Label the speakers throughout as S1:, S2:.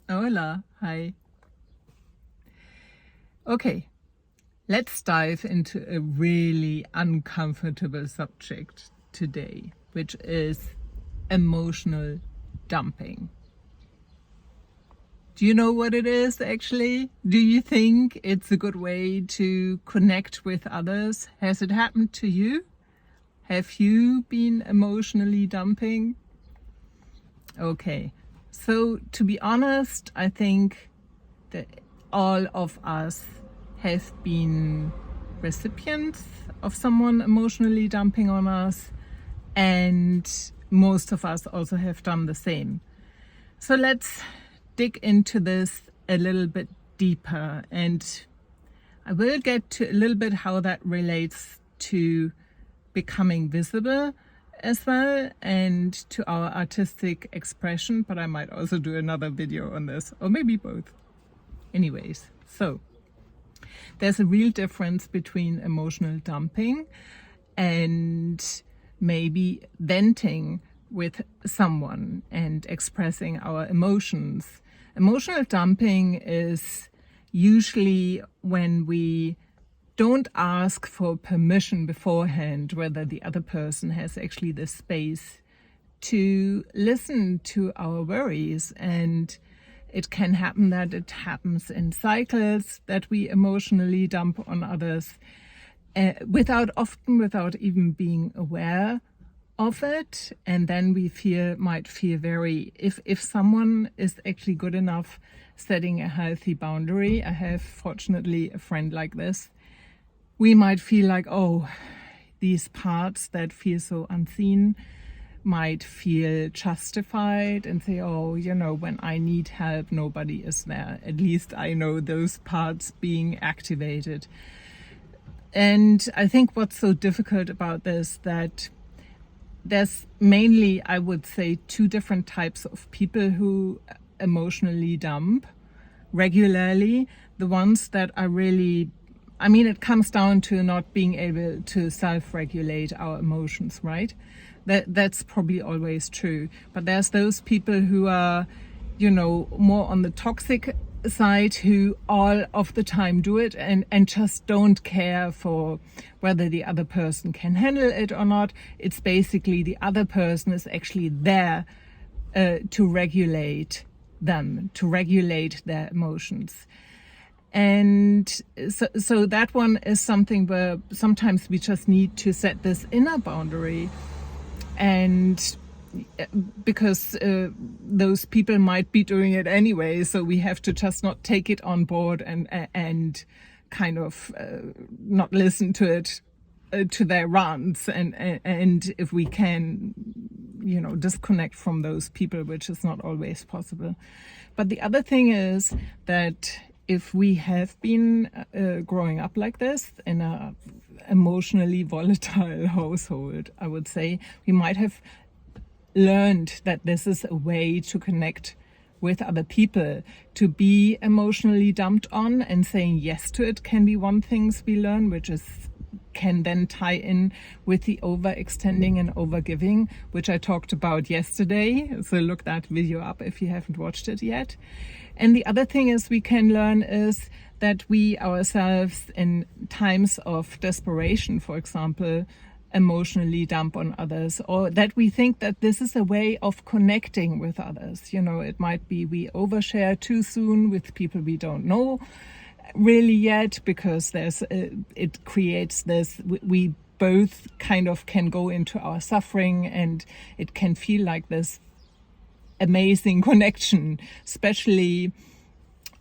S1: Hola, hi. Okay, let's dive into a really uncomfortable subject today, which is emotional dumping. Do you know what it is actually? Do you think it's a good way to connect with others? Has it happened to you? Have you been emotionally dumping? Okay, so to be honest, I think that all of us have been recipients of someone emotionally dumping on us, and most of us also have done the same. So let's dig into this a little bit deeper, and I will get to a little bit how that relates to becoming visible as well and to our artistic expression, but I might also do another video on this, or maybe both. Anyways, so there's a real difference between emotional dumping and maybe venting with someone and expressing our emotions. Emotional dumping is usually when we don't ask for permission beforehand whether the other person has actually the space to listen to our worries. And it can happen that it happens in cycles that we emotionally dump on others without even being aware of it. And then we might feel very, if someone is actually good enough setting a healthy boundary, I have fortunately a friend like this, we might feel like, oh, these parts that feel so unseen might feel justified and say, oh, when I need help, nobody is there. At least I know those parts being activated. And I think what's so difficult about this, that there's mainly, I would say, two different types of people who emotionally dump regularly. The ones that are really, it comes down to not being able to self-regulate our emotions, right? That's probably always true. But there's those people who are, more on the toxic side, who all of the time do it and just don't care for whether the other person can handle it or not. It's basically the other person is actually there to regulate them, to regulate their emotions. And so that one is something where sometimes we just need to set this inner boundary, and because those people might be doing it anyway, so we have to just not take it on board and kind of not listen to it, to their rants, and if we can, disconnect from those people, which is not always possible. But the other thing is that if we have been growing up like this in a emotionally volatile household, I would say, we might have learned that this is a way to connect with other people. To be emotionally dumped on and saying yes to it can be one thing we learn, which can then tie in with the overextending and overgiving, which I talked about yesterday. So look that video up if you haven't watched it yet. And the other thing we can learn is that we ourselves, in times of desperation, for example, emotionally dump on others, or that we think that this is a way of connecting with others. It might be we overshare too soon with people we don't know really yet, because it creates this, we both kind of can go into our suffering, and it can feel like this amazing connection, especially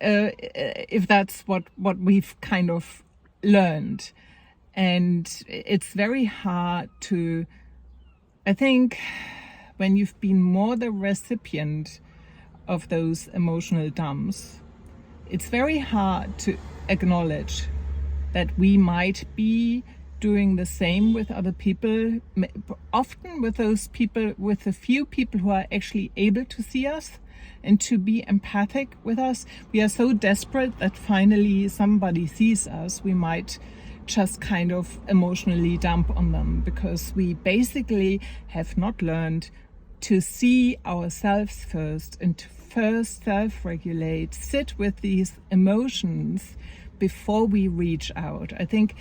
S1: if that's what we've kind of learned. And it's very hard to, I think, when you've been more the recipient of those emotional dumps, it's very hard to acknowledge that we might be doing the same with other people, often with those people, with the few people who are actually able to see us and to be empathic with us. We are so desperate that finally somebody sees us, we might just kind of emotionally dump on them, because we basically have not learned to see ourselves first and to first self-regulate, sit with these emotions before we reach out. I think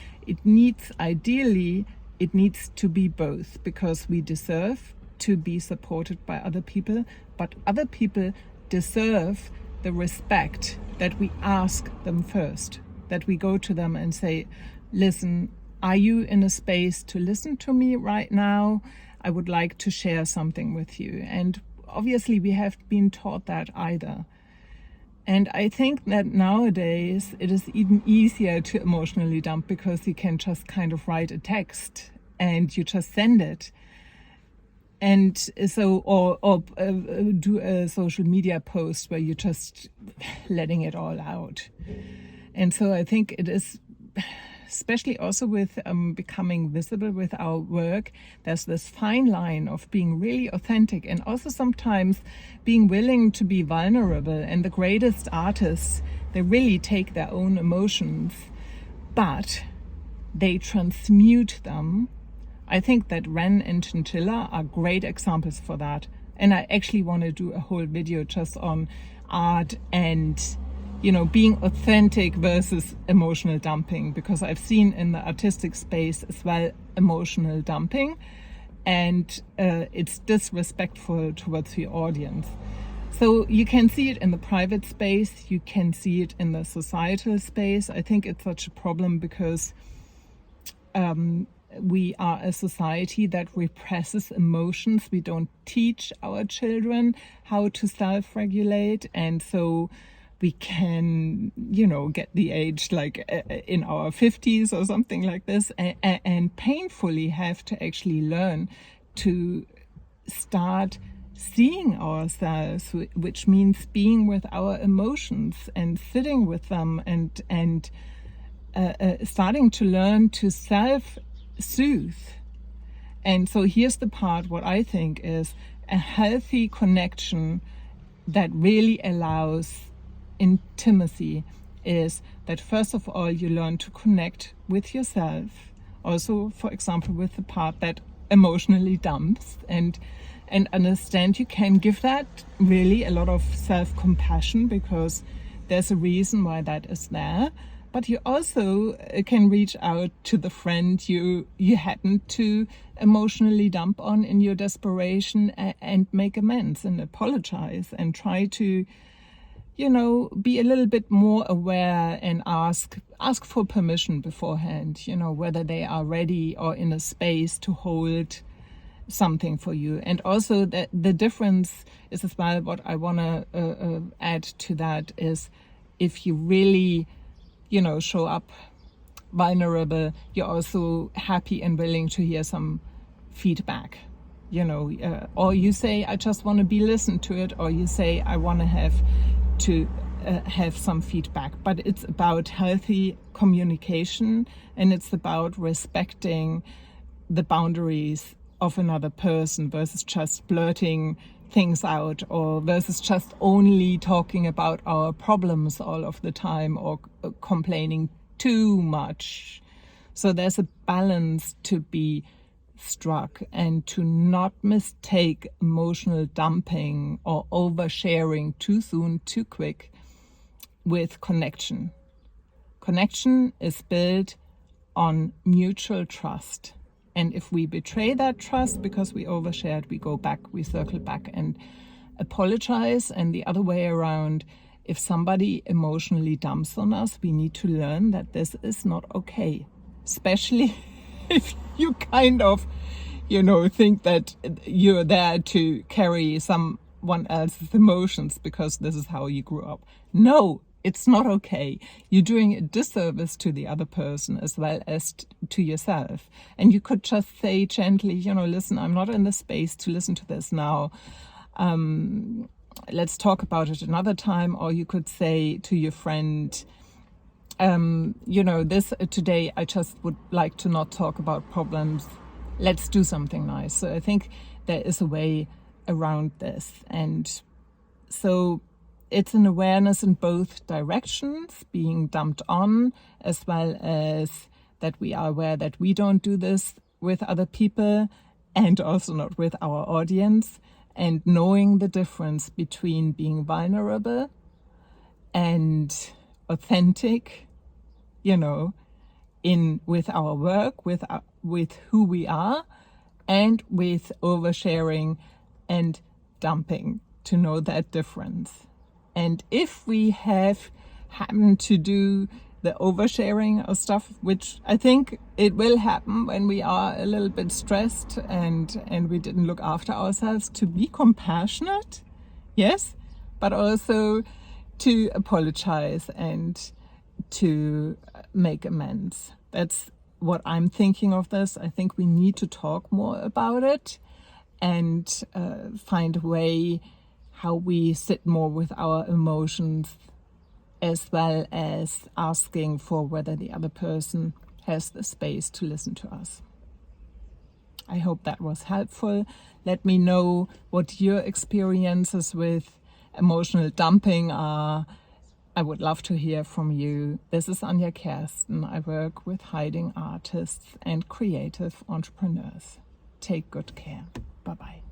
S1: ideally, it needs to be both, because we deserve to be supported by other people, but other people deserve the respect that we ask them first, that we go to them and say, listen, are you in a space to listen to me right now? I would like to share something with you. And obviously we have been taught that either. And I think that nowadays it is even easier to emotionally dump, because you can just kind of write a text and you just send it. And so, or do a social media post where you're just letting it all out. And so I think it is, especially also with becoming visible with our work, there's this fine line of being really authentic and also sometimes being willing to be vulnerable. And the greatest artists, they really take their own emotions, but they transmute them. I think that Ren and Chinchilla are great examples for that. And I actually want to do a whole video just on art and, you know, being authentic versus emotional dumping, because I've seen in the artistic space as well emotional dumping, and it's disrespectful towards the audience. So you can see it in the private space, you can see it in the societal space. I think it's such a problem because we are a society that represses emotions. We don't teach our children how to self-regulate, and so we can, you know, get the age like in our 50s or something like this, and painfully have to actually learn to start seeing ourselves, which means being with our emotions and sitting with them, and starting to learn to self-soothe. And so here's the part, what I think is a healthy connection that really allows intimacy, is that first of all you learn to connect with yourself, also for example with the part that emotionally dumps, and understand you can give that really a lot of self-compassion, because there's a reason why that is there. But you also can reach out to the friend you happened to emotionally dump on in your desperation, and make amends and apologize and try to, you know, be a little bit more aware and ask for permission beforehand, you know, whether they are ready or in a space to hold something for you. And also the difference is as well, what I want to add to that is, if you really, you know, show up vulnerable, you're also happy and willing to hear some feedback, you know, or you say, I just want to be listened to it, or you say, I want to have some feedback. But it's about healthy communication, and it's about respecting the boundaries of another person versus just blurting things out, or versus just only talking about our problems all of the time, or complaining too much. So there's a balance to be struck, and to not mistake emotional dumping or oversharing too soon, too quick, with connection. Connection is built on mutual trust. And if we betray that trust because we overshared, we go back, we circle back and apologize. And the other way around, if somebody emotionally dumps on us, we need to learn that this is not okay. Especially if you kind of, you know, think that you're there to carry someone else's emotions because this is how you grew up. No, it's not okay. You're doing a disservice to the other person as well as to yourself. And you could just say gently, you know, listen, I'm not in the space to listen to this now. Let's talk about it another time. Or you could say to your friend, you know, this today, I just would like to not talk about problems. Let's do something nice. So I think there is a way around this. And so it's an awareness in both directions, being dumped on, as well as that we are aware that we don't do this with other people, and also not with our audience. and knowing the difference between being vulnerable and authentic, you know, with our work, with who we are, and with oversharing and dumping, to know that difference. And if we have happened to do the oversharing of stuff, which I think it will happen when we are a little bit stressed and we didn't look after ourselves, to be compassionate, yes, but also to apologize and to make amends. That's what I'm thinking of this. I think we need to talk more about it and find a way how we sit more with our emotions, as well as asking for whether the other person has the space to listen to us. I hope that was helpful. Let me know what your experiences with emotional dumping are. I would love to hear from you. This is Anja Kersten. I work with hiding artists and creative entrepreneurs. Take good care. Bye-bye.